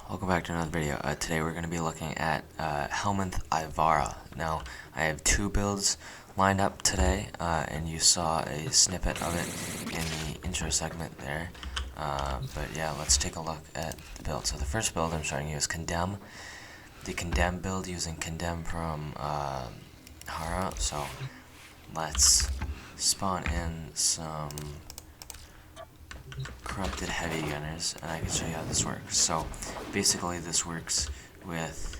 welcome back to another video. Today we're going to be looking at Helminth IVARA. Now, I have two builds lined up today, and you saw a snippet of it in the intro segment there. But yeah, let's take a look at the build. So the first build I'm showing you is Condemn. The Condemn build using Condemn from Hara. So let's spawn in some corrupted heavy gunners, and I can show you how this works. So basically this works with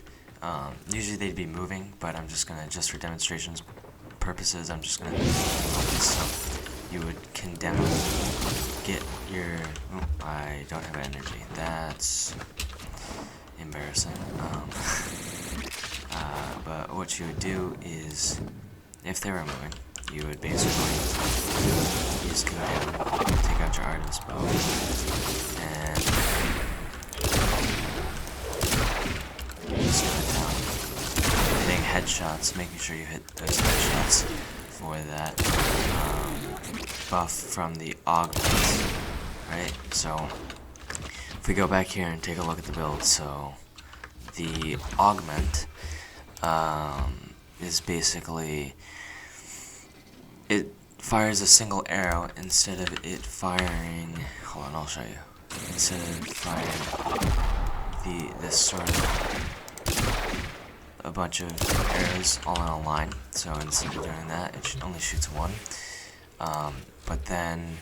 usually they'd be moving, but I'm just gonna, just for demonstrations purposes, I'm just gonna focus. So you would condemn, get your I don't have energy, that's embarrassing. But what you would do is, if they were moving, you would basically use Condemn, take out your Artemis bow, and just cut down. Hitting headshots, making sure you hit those headshots for that buff from the augments, right? So if we go back here and take a look at the build, so the augment is basically, it fires a single arrow instead of it firing, hold on, I'll show you, instead of firing this sort of a bunch of arrows all in a line. So instead of doing that, it only shoots one, but then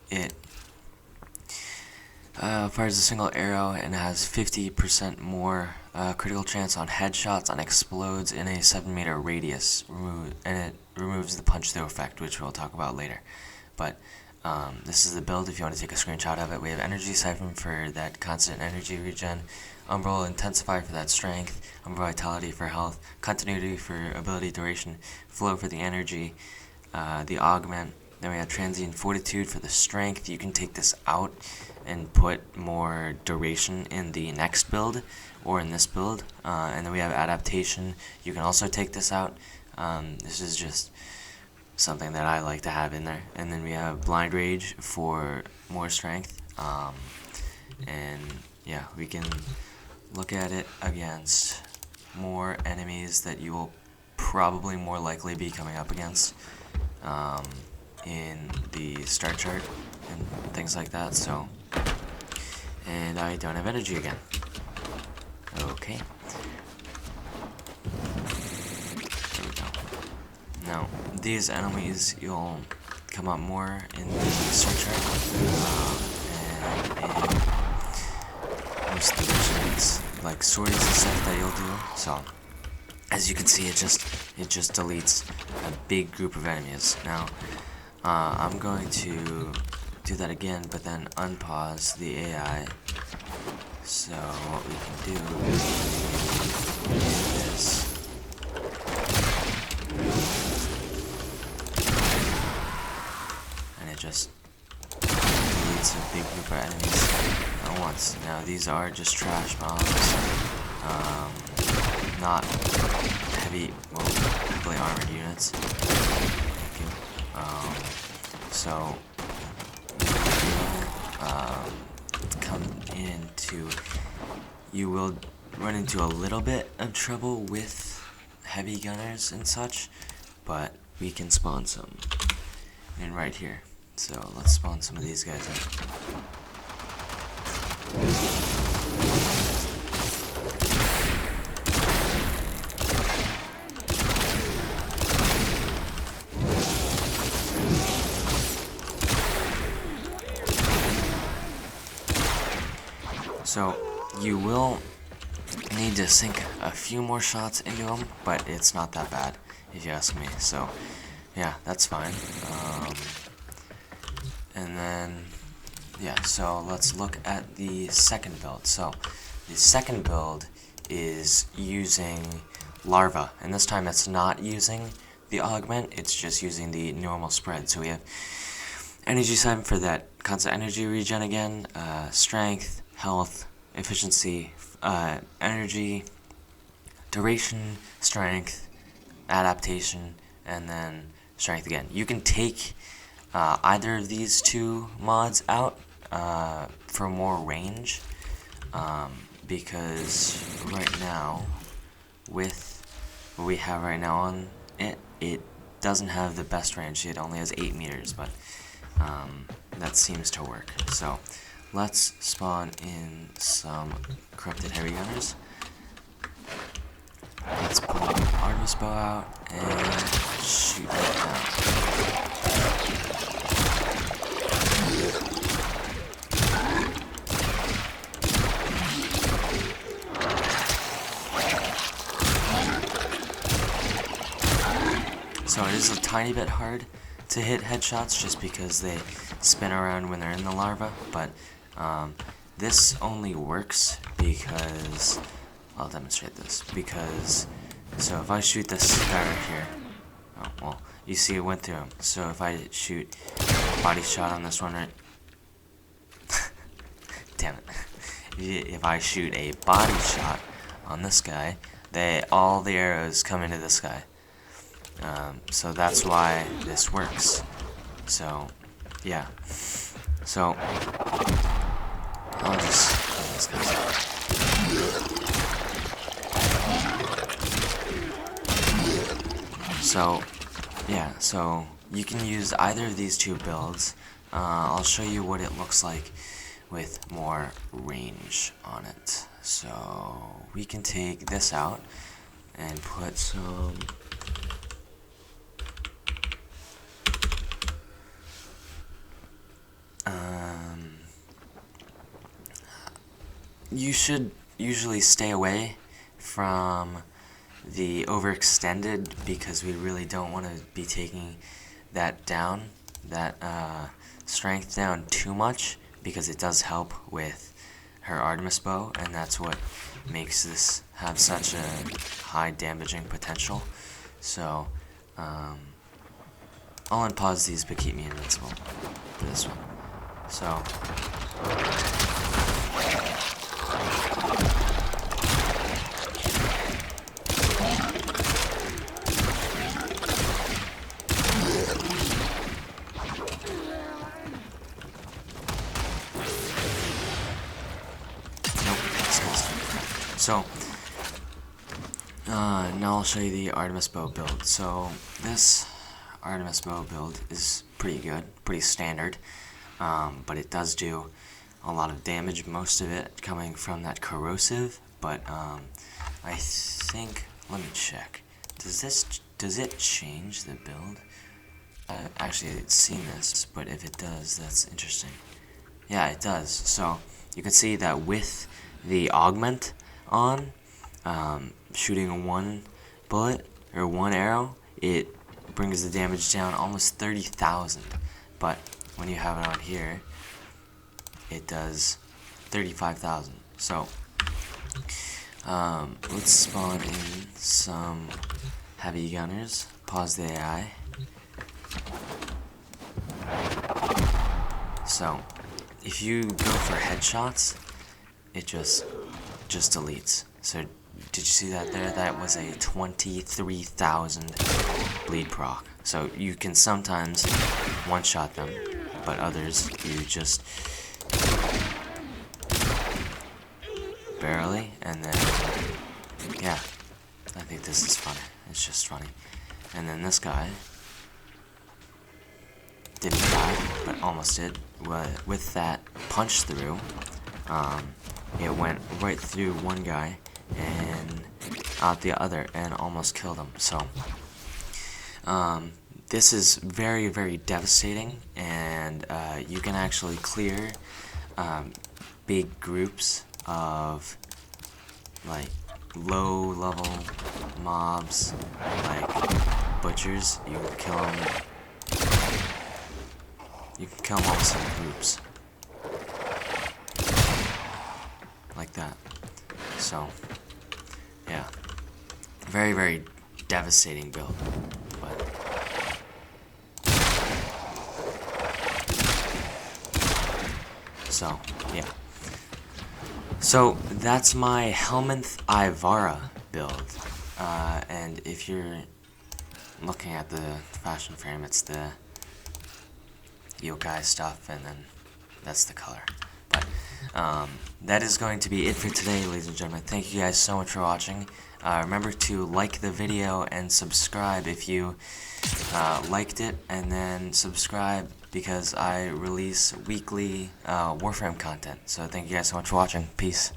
it fires a single arrow and has 50% more critical chance on headshots, and explodes in a 7-meter radius, and it removes the punch through effect, which we'll talk about later. But this is the build if you want to take a screenshot of it. We have Energy Siphon for that constant energy regen, Umbral Intensify for that strength, Umbral Vitality for health, Continuity for ability duration, Flow for the energy, the augment. Then we have Transient Fortitude for the strength. You can take this out and put more duration in the next build or in this build. And then we have Adaptation. You can also take this out. This is just something that I like to have in there. And then we have Blind Rage for more strength. And yeah, we can look at it against more enemies that you will probably more likely be coming up against in the start chart and things like that. So, and I don't have energy again. Okay. There we go. Now, these enemies you'll come up more in the start chart, and in most of the missions, like swords and stuff that you'll do. So, as you can see, it just deletes a big group of enemies. Now, I'm going to do that again, but then unpause the AI. So what we can do is and it just deletes a big group of enemies at once. Now these are just trash mobs, not heavily armored units. Thank you. So you will run into a little bit of trouble with heavy gunners and such, but we can spawn some in right here. So let's spawn some of these guys in. So you will need to sink a few more shots into them, but it's not that bad if you ask me. So yeah, that's fine. And then yeah, so let's look at the second build. So the second build is using Larva, and this time it's not using the augment, it's just using the normal spread. So we have Energy Siphon for that constant energy regen again, strength, health, efficiency, energy, duration, strength, adaptation, and then strength again. You can take either of these two mods out for more range, because right now, with what we have right now on it, it doesn't have the best range. It only has 8 meters, but that seems to work. So let's spawn in some corrupted heavy gunners. Let's pull Artemis bow out and shoot that down. So it is a tiny bit hard to hit headshots just because they spin around when they're in the larva, but this only works because, I'll demonstrate this, because, so if I shoot this guy right here, oh, well, you see it went through him, so if I shoot a body shot on this one right, damn it, if I shoot a body shot on this guy, all the arrows come into this guy. So that's why this works. So, yeah. So, I'll just kill this guy. So, yeah, so you can use either of these two builds. I'll show you what it looks like with more range on it. So, we can take this out and put some... you should usually stay away from the overextended because we really don't want to be taking that down, that strength down too much, because it does help with her Artemis bow, and that's what makes this have such a high damaging potential. So I'll unpause these but keep me invincible for this one. So So, now I'll show you the Artemis bow build. So, this Artemis bow build is pretty good, pretty standard, but it does do a lot of damage, most of it coming from that corrosive, but I think, let me check, does it change the build? Actually, I've seen this, but if it does, that's interesting. Yeah, it does. So, you can see that with the augment on, shooting one bullet or one arrow, it brings the damage down almost 30,000. But when you have it on here, it does 35,000. So let's spawn in some heavy gunners. Pause the AI. So if you go for headshots, it just deletes. So did you see that there? That was a 23,000 bleed proc. So you can sometimes one-shot them, but others you just barely, and then, yeah, I think this is funny. It's just funny. And then this guy didn't die, but almost did. With that punch through, it went right through one guy and out the other and almost killed him. So this is very, very devastating, and you can actually clear big groups of like low level mobs, like butchers. You can kill them. You can kill them almost in groups, like that. So, yeah, very, very devastating build, but so, yeah. So, that's my Helminth IVARA build, and if you're looking at the fashion frame, it's the yokai stuff, and then that's the color. But That is going to be it for today, ladies and gentlemen. Thank you guys so much for watching. Remember to like the video and subscribe if you liked it, and then subscribe because I release weekly Warframe content. So thank you guys so much for watching. Peace.